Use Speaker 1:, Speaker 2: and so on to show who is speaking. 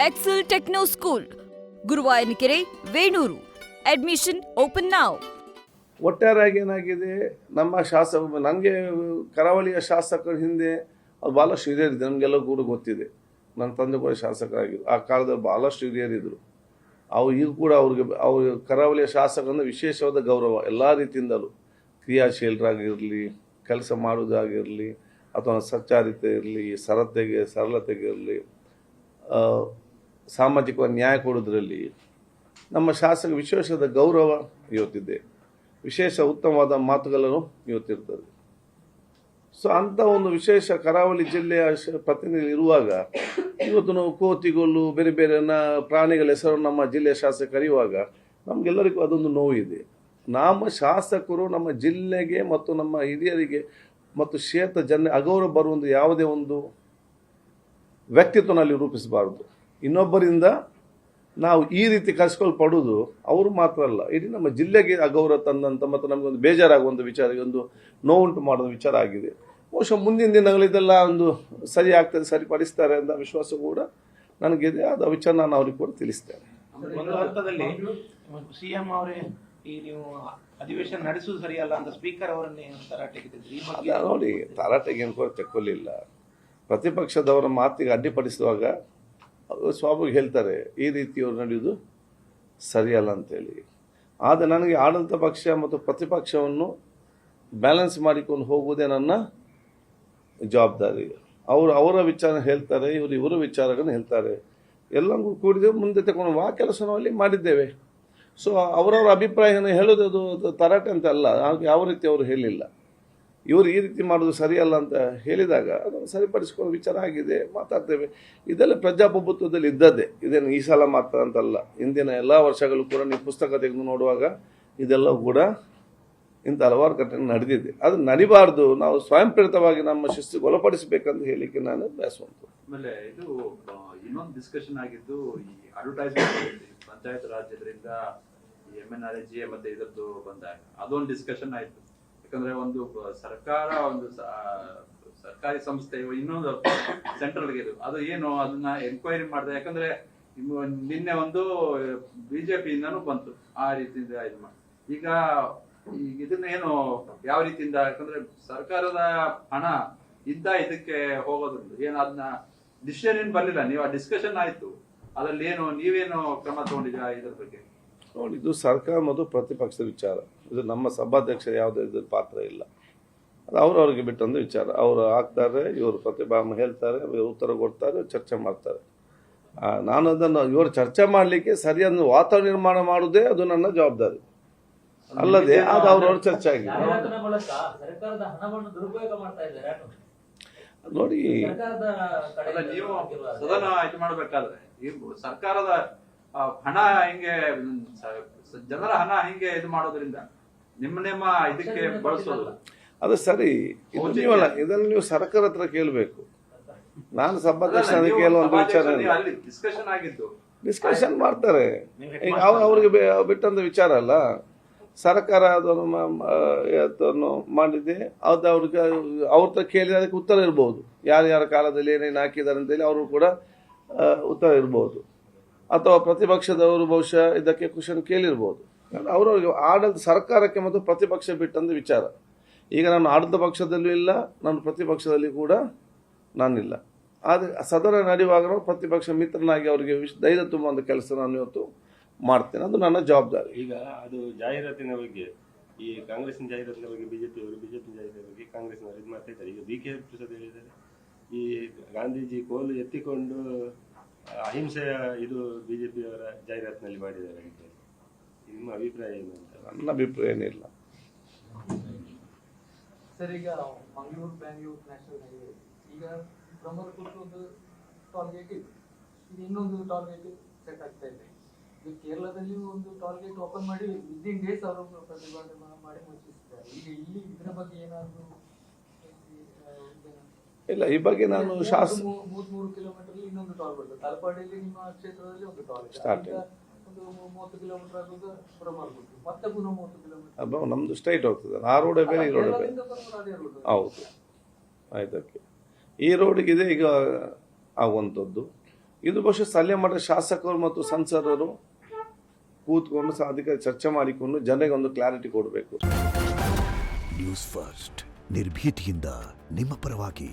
Speaker 1: Excel Techno School, Guruvayanakere, Venur. Admission open now.
Speaker 2: ಒಟ್ಟಾರೆಯಾಗಿ ಏನಾಗಿದೆ, ನಮ್ಮ ಶಾಸಕ ನನಗೆ ಕರಾವಳಿಯ ಶಾಸಕರ ಹಿಂದೆ ಅದು ಭಾಳಷ್ಟು ಹಿರಿಯರಿದೆ, ನಮಗೆಲ್ಲ ಕೂಡ ಗೊತ್ತಿದೆ. ನನ್ನ ತಂದೆ ಕೂಡ ಶಾಸಕರಾಗಿದ್ದರು, ಆ ಕಾಲದಲ್ಲಿ ಭಾಳಷ್ಟು ಹಿರಿಯರಿದ್ದರು. ಈಗ ಕೂಡ ಅವ್ರಿಗೆ ಕರಾವಳಿಯ ಶಾಸಕರಿಂದ ವಿಶೇಷವಾದ ಗೌರವ ಎಲ್ಲ ರೀತಿಯಿಂದಲೂ, ಕ್ರಿಯಾಶೀಲರಾಗಿರಲಿ, ಕೆಲಸ ಮಾಡೋದಾಗಿರಲಿ, ಅಥವಾ ಸಚ್ಚಾರಿತೆ ಇರಲಿ, ಸರಳತೆಗೆ ಇರಲಿ, ಸಾಮಾಜಿಕವಾಗಿ ನ್ಯಾಯ ಕೊಡೋದ್ರಲ್ಲಿ ನಮ್ಮ ಶಾಸಕ ವಿಶೇಷವಾದ ಗೌರವ ಇವತ್ತಿದೆ. ವಿಶೇಷ ಉತ್ತಮವಾದ ಮಾತುಗಳನ್ನು ಇವತ್ತಿರ್ತದೆ. ಸೊ ಅಂಥ ಒಂದು ವಿಶೇಷ ಕರಾವಳಿ ಜಿಲ್ಲೆಯ ಪ್ರತಿನಿಧಿ ಇರುವಾಗ ಇವತ್ತು ನಾವು ಕೋತಿಗಳು ಬೇರೆ ಬೇರೆ ಪ್ರಾಣಿಗಳ ಹೆಸರು ನಮ್ಮ ಜಿಲ್ಲೆಯ ಶಾಸಕ ಕರೆಯುವಾಗ ನಮಗೆಲ್ಲರಿಗೂ ಅದೊಂದು ನೋವಿದೆ. ನಮ್ಮ ಶಾಸಕರು ನಮ್ಮ ಜಿಲ್ಲೆಗೆ ಮತ್ತು ನಮ್ಮ ಹಿರಿಯರಿಗೆ ಮತ್ತು ಕ್ಷೇತ್ರ ಅಗೌರವ ಬರುವಂಥ ಯಾವುದೇ ಒಂದು ವ್ಯಕ್ತಿತ್ವನಲ್ಲಿ ರೂಪಿಸಬಾರ್ದು. ಇನ್ನೊಬ್ಬರಿಂದ ನಾವು ಈ ರೀತಿ ಕರೆಸ್ಕೊಳ್ಪಡುವುದು ಅವರು ಮಾತ್ರ ಅಲ್ಲ, ಇಡೀ ನಮ್ಮ ಜಿಲ್ಲೆಗೆ ಅಗೌರವ ತಂದಂಥ ಮತ್ತು ನಮಗೊಂದು ಬೇಜಾರಾಗುವಂಥ ವಿಚಾರ, ಒಂದು ನೋವುಂಟು ಮಾಡುವ ವಿಚಾರ ಆಗಿದೆ. ಬಹುಶಃ ಮುಂದಿನ ದಿನಗಳಿದೆಲ್ಲ ಒಂದು ಸರಿ ಆಗ್ತದೆ, ಸರಿಪಡಿಸ್ತಾರೆ ಅಂತ ವಿಶ್ವಾಸ ಕೂಡ ನನಗಿದೆ. ಅದು ವಿಚಾರ ನಾನು ಅವ್ರಿಗೆ ಕೂಡ ತಿಳಿಸ್ತೇನೆ.
Speaker 3: ಒಂದು ಹಂತದಲ್ಲಿ ಸಿಎಂ ಅವರೇ ಈ ನೀವು ಅಧಿವೇಶನ ನಡೆಸುವುದು ಸರಿಯಲ್ಲ ಅಂತ ಸ್ಪೀಕರ್ ಅವರನ್ನೇ ತರಾಟೆಗೆ
Speaker 2: ನೋಡಿ, ತರಾಟೆಗೆ ಏನು ಕೂಡ ತೆಕ್ಕೊಲಿಲ್ಲ. ಪ್ರತಿಪಕ್ಷದವರ ಮಾತಿಗೆ ಅಡ್ಡಿಪಡಿಸುವಾಗ ಸ್ವಾಭಾವಿಕ ಹೇಳ್ತಾರೆ ಈ ರೀತಿಯವರು ನಡೆಯುವುದು ಸರಿಯಲ್ಲ ಅಂತೇಳಿ. ಆದರೆ ನನಗೆ ಆಡಳಿತ ಪಕ್ಷ ಮತ್ತು ಪ್ರತಿಪಕ್ಷವನ್ನು ಬ್ಯಾಲೆನ್ಸ್ ಮಾಡಿಕೊಂಡು ಹೋಗುವುದೇ ನನ್ನ ಜವಾಬ್ದಾರಿ. ಅವರ ವಿಚಾರ ಹೇಳ್ತಾರೆ, ಇವರ ವಿಚಾರಗಳನ್ನು ಹೇಳ್ತಾರೆ, ಎಲ್ಲರಿಗೂ ಕೂಡಿದ ಮುಂದೆ ತಗೊಂಡು ಆ ಕೆಲಸನೂ ಅಲ್ಲಿ ಮಾಡಿದ್ದೇವೆ. ಸೊ ಅವರವರ ಅಭಿಪ್ರಾಯವನ್ನು ಹೇಳೋದು ಅದು ತರಾಟೆ ಅಂತ ಅಲ್ಲ. ಹಾಗೆ ಯಾವ ರೀತಿ ಅವರು ಹೇಳಿಲ್ಲ. ಇವರು ಈ ರೀತಿ ಮಾಡೋದು ಸರಿಯಲ್ಲ ಅಂತ ಹೇಳಿದಾಗ ಅದನ್ನು ಸರಿಪಡಿಸ್ಕೊಳ್ಳೋ ವಿಚಾರ ಆಗಿದೆ, ಮಾತಾಡ್ತೇವೆ. ಇದೆಲ್ಲ ಪ್ರಜಾಪ್ರಭುತ್ವದಲ್ಲಿ ಇದ್ದದ್ದೇ, ಇದೇನು ಈ ಸಲ ಮಾತ್ರ ಅಂತಲ್ಲ. ಇಂದಿನ ಎಲ್ಲ ವರ್ಷಗಳು ಕೂಡ ನೀವು ಪುಸ್ತಕ ತೆಗೆದು ನೋಡುವಾಗ ಇದೆಲ್ಲವೂ ಕೂಡ ಇಂಥ ಹಲವಾರು ಘಟನೆ ನಡೆದಿದೆ. ಅದು ನಡಿಬಾರ್ದು. ನಾವು ಸ್ವಯಂ ಪ್ರೇರಿತವಾಗಿ ನಮ್ಮ ಶಿಸ್ತು ಒಳಪಡಿಸಬೇಕಂತ ಹೇಳಿಕ್ಕೆ ನಾನು ಬಯಸುವಂತ.
Speaker 4: ಆಮೇಲೆ ಇದು ಇನ್ನೊಂದು ಡಿಸ್ಕಷನ್ ಆಗಿದ್ದು, ಈ ಅಡ್ವರ್ಟೈಸ್ಮೆಂಟ್ ಪಂಚಾಯತ್ ರಾಜ್ ಇದರಿಂದ MNREG ಮತ್ತೆ ಇದರದ್ದು ಬಂದಾಗ ಅದೊಂದು ಡಿಸ್ಕಷನ್ ಆಯ್ತು. ಯಾಕಂದ್ರೆ ಒಂದು ಸರ್ಕಾರ, ಒಂದು ಸರ್ಕಾರಿ ಸಂಸ್ಥೆ ಇನ್ನೊಂದು ಸೆಂಟ್ರಲ್ಗೆ ಇದು ಅದು ಏನು ಅದನ್ನ ಎನ್ಕ್ವೈರಿ ಮಾಡಿದೆ. ಯಾಕಂದ್ರೆ ನಿನ್ನೆ ಒಂದು ಬಿಜೆಪಿಯಿಂದನೂ ಬಂತು ಆ ರೀತಿಯಿಂದ ಇದು ಮಾಡಿ. ಈಗ ಇದನ್ನ ಏನು ಯಾವ ರೀತಿಯಿಂದ, ಯಾಕಂದ್ರೆ ಸರ್ಕಾರದ ಹಣ ಇದಕ್ಕೆ ಹೋಗೋದ್ರಿಂದ ಏನು ಅದನ್ನ ಡಿಸಿಷನ್ ಏನು ಬರ್ಲಿಲ್ಲ. ನೀವು ಆ ಡಿಸ್ಕಷನ್ ಆಯ್ತು, ಅದ್ರಲ್ಲಿ ಏನು ನೀವೇನು ಕ್ರಮ ತಗೊಂಡಿದ್ದೀರಾ ಇದ್ರ ಬಗ್ಗೆ?
Speaker 2: ನೋಡಿ, ಇದು ಸರ್ಕಾರ ಮತ್ತು ಪ್ರತಿಪಕ್ಷದ ವಿಚಾರ. ಇದು ನಮ್ಮ ಸಭಾಧ್ಯಕ್ಷರ ಯಾವುದೇ ಇದ್ರ ಪಾತ್ರ ಇಲ್ಲ. ಅದು ಅವ್ರವ್ರಿಗೆ ಬಿಟ್ಟೊಂದು ವಿಚಾರ. ಅವರು ಹಾಕ್ತಾರೆ, ಇವರು ಪ್ರತಿಭಾಮ ಹೇಳ್ತಾರೆ, ಇವರು ಉತ್ತರ ಕೊಡ್ತಾರೆ, ಚರ್ಚೆ ಮಾಡ್ತಾರೆ. ನಾನು ಅದನ್ನು ಇವರು ಚರ್ಚೆ ಮಾಡಲಿಕ್ಕೆ ಸರಿಯಾದ ವಾತಾವರಣ ನಿರ್ಮಾಣ ಮಾಡುವುದೇ ಅದು ನನ್ನ ಜವಾಬ್ದಾರಿ. ಅಲ್ಲದೆ ಅದು ಅವ್ರವ್ರ ಚರ್ಚೆ ಆಗಿದೆ. ನೋಡಿ,
Speaker 4: ನೀವು ಸದನ ಇದು ಮಾಡಬೇಕಾದ್ರೆ ಈ ಸರ್ಕಾರದ ಹಣ ಹಿಂಗೆ ಜನರ ಹಣ ಹಿಂಗೆ ಇದು ಮಾಡೋದ್ರಿಂದ ನಿಮ್ಮ ಇದಕ್ಕೆ ಬಳಸೋದು
Speaker 2: ಅದು ಸರಿ. ನೀವಲ್ಲ, ಇದನ್ನು ನೀವು ಸರ್ಕಾರ ಹತ್ರ ಕೇಳಬೇಕು. ನಾನು ಸಭಾಧ್ಯಕ್ಷ ಕೇಳುವಂತ ವಿಚಾರ
Speaker 4: ಡಿಸ್ಕಷನ್ ಆಗಿದ್ದು,
Speaker 2: ಡಿಸ್ಕಷನ್ ಮಾಡ್ತಾರೆ. ಈಗ ಅವ್ರಿಗೆ ಬಿಟ್ಟಂತ ವಿಚಾರ ಅಲ್ಲ. ಸರ್ಕಾರ ಅದನ್ನು ಮಾಡಿದೆ, ಅದು ಅವ್ರಿಗೆ ಅವ್ರ ಕೇಳಿದ ಅದಕ್ಕೆ ಉತ್ತರ ಇರ್ಬೋದು. ಯಾರ್ಯಾರ ಕಾಲದಲ್ಲಿ ಏನೇನು ಹಾಕಿದ್ದಾರೆ ಅಂತೇಳಿ ಅವರು ಕೂಡ ಉತ್ತರ ಇರ್ಬೋದು. ಅಥವಾ ಪ್ರತಿಪಕ್ಷದವರು ಬಹುಶಃ ಇದಕ್ಕೆ ಕ್ವಶನ್ ಕೇಳಿರ್ಬೋದು. ಅವರವ್ರಿಗೆ ಆಡಳಿತ ಸರ್ಕಾರಕ್ಕೆ ಮತ್ತು ಪ್ರತಿಪಕ್ಷ ಬಿಟ್ಟಂತ ವಿಚಾರ. ಈಗ ನಾನು ಆಡಳಿತ ಪಕ್ಷದಲ್ಲೂ ಇಲ್ಲ, ನಾನು ಪ್ರತಿಪಕ್ಷದಲ್ಲಿ ಕೂಡ ನಾನಿಲ್ಲ. ಆದರೆ ಸದನ ನಡೆಯುವಾಗ ಪ್ರತಿಪಕ್ಷ ಮಿತ್ರನಾಗಿ ಅವರಿಗೆ ಧೈರ್ಯ ತುಂಬುವಂಥ ಕೆಲಸ ನಾನು ಇವತ್ತು ಮಾಡ್ತೇನೆ. ಅದು ನನ್ನ ಜವಾಬ್ದಾರಿ.
Speaker 5: ಈಗ ಅದು ಜಾಹೀರಾತಿನ ಬಗ್ಗೆ, ಈ ಕಾಂಗ್ರೆಸ್ನ ಜಾಹೀರಾತಿನ ಬಗ್ಗೆ ಬಿಜೆಪಿ ಜಾಹೀರಾತಿನ ಬಗ್ಗೆ ಕಾಂಗ್ರೆಸ್ನವರು ಇದು ಮಾಡ್ತಾ ಇದ್ದಾರೆ. ಈಗ BK ಪ್ರಸಾದ್ ಹೇಳಿದ್ದಾರೆ, ಈ ಗಾಂಧೀಜಿ ಕೋಲು ಎತ್ತಿಕೊಂಡು ಅಹಿಂಸೆಯ ಇದು ಬಿಜೆಪಿಯವರ ಜಾಹೀರಾತಿನಲ್ಲಿ ಮಾಡಿದ್ದಾರೆ ಅಂತ. ನಿಮ್ಮ ಅಭಿಪ್ರಾಯ ಏನು ಅಂತ?
Speaker 2: ನನ್ನ ಅಭಿಪ್ರಾಯ ಏನಿಲ್ಲ.
Speaker 6: ಸರ್, ಈಗ ಮಂಗಳೂರು ಬ್ಯಾಂಗ್ಳೂರು ನ್ಯಾಷನಲ್ ಹೈವೇ ಈಗ ಬ್ರಹ್ಮಪುತ್ರ ಒಂದು ಟಾಲ್ಗೇಟ್ ಇದೆ, ಈಗ ಇನ್ನೊಂದು ಟಾಲ್ಗೇಟ್ ಸೆಟ್ ಆಗ್ತಾ ಇದೆ. ಈಗ ಕೇರಳದಲ್ಲಿ ಒಂದು ಟಾಲ್ಗೇಟ್ ಓಪನ್ ಮಾಡಿ ವಿದಿನ್ ಡೇಸ್ ಅವರು ಪ್ರತಿಭಟನೆ ಮಾಡಿ ಮುಚ್ಚಿಸಿದ್ದಾರೆ. ಈಗ ಇಲ್ಲಿ ಇದರ ಬಗ್ಗೆ ಏನಾದರೂ
Speaker 2: ಇಲ್ಲ, ಈ ಬಗ್ಗೆ ನಾನು
Speaker 6: 3 ಕಿಲೋಮೀಟರ್ ಇನ್ನೊಂದು ಟಾಲ್ ಬರ್ತದೆ. ತಲಪಾಡಿಯಲ್ಲಿ ನಿಮ್ಮ ಕ್ಷೇತ್ರದಲ್ಲಿ ಒಂದು ಟಾಲ್ ಇದೆ, ಒಂದು 30 ಕಿಲೋಮೀಟರ್ ಆಗೋದು ಬ್ರಹ್ಮಪುತ್ರ, ಮತ್ತೆ ಪುನಃ 30 ಕಿಲೋಮೀಟರ್
Speaker 2: ನಮ್ದು ಸ್ಟ್ರೈಟ್ ಹೋಗ್ತದೆ. ಆ ರೋಡೇ ಬೇರೆ, ಈ ರೋಡೇ ಬೇರೆ. ಹೌದು, ಆಯ್ತಕ್ಕೆ ಈ ರೋಡಿಗಿದೆ ಈಗ ಆಗುವಂಥದ್ದು. ಇದು ಬಹುಶಃ ಸ್ಥಳೀಯ ಮಟ್ಟದ ಶಾಸಕರು ಮತ್ತು ಸಂಸದರು ಕೂತ್ಕೊಂಡು ಅದಕ್ಕೆ ಚರ್ಚೆ ಮಾಡಿಕೊಂಡು ಜನರಿಗೆ ಒಂದು ಕ್ಲಾರಿಟಿ ಕೊಡಬೇಕು.
Speaker 7: ನ್ಯೂಸ್ ಫಸ್ಟ್ ನಿರ್ಭೀತಿಯಿಂದ ನಿಮ್ಮ ಪರವಾಗಿ.